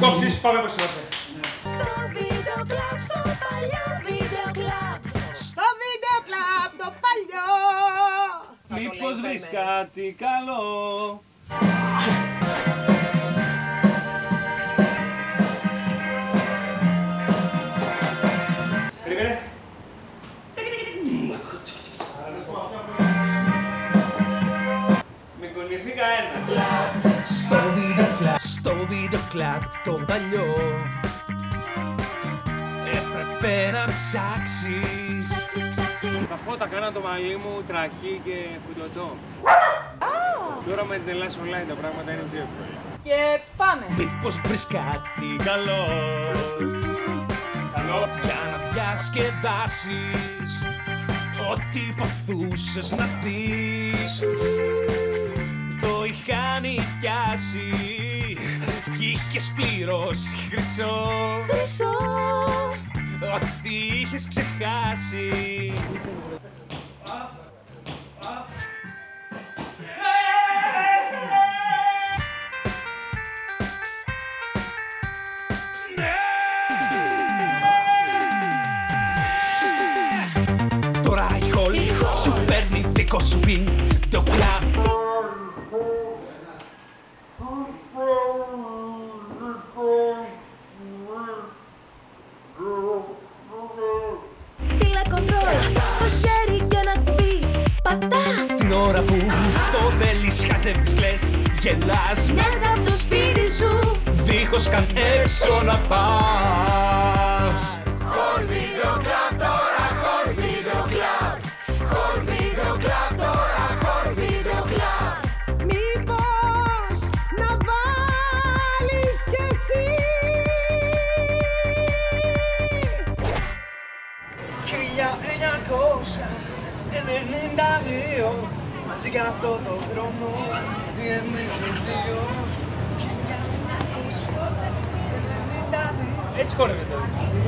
κόψεις, πάμε πως είμαστε. Στο βίντεο κλαμπ, στο παλιό βίντεο κλαμπ. Στο βίντεο κλαμπ το παλιό. Μήπως βρεις κάτι καλό? Περίμενε. Μην κουνηθεί κανένα. Στο βίντεο κλαμπ το παλιό έπρεπε να ψάξεις. Τα φώτα κάνα το μαλλί μου τραχή και φουντωτό. Τώρα με την Ελλάς online τα πράγματα είναι πιο εύκολα. Και πάμε. Μήπως βρεις κάτι καλό για να διασκεδάσεις ό,τι ποθούσες να δεις. Το είχαν νοικιάσει κι είχες πληρώσει χρυσό ό,τι είχες ξεχάσει. Τώρα η χολή σου παίρνει δικό σου βίντεο κλαμπ. Τηλεκοντρόλ στο χέρι και ένα κουμπί πατάς. Την ώρα που το θέλεις χαζεύεις, κλαις, γελάς Μέσα από το σπίτι σου δίχως καν έξω να πας. Χορ βίντεο κλαμπ τώρα, χορ βίντεο κλαμπ. Χορ βίντεο κλαμπ τώρα, χορ βίντεο κλαμπ. Μήπως να βάλεις κι εσύ 1992 μαζί για αυτό το χρόνο, μαζί εμείς οι δύο. 1992 Έτσι χόρευε τώρα.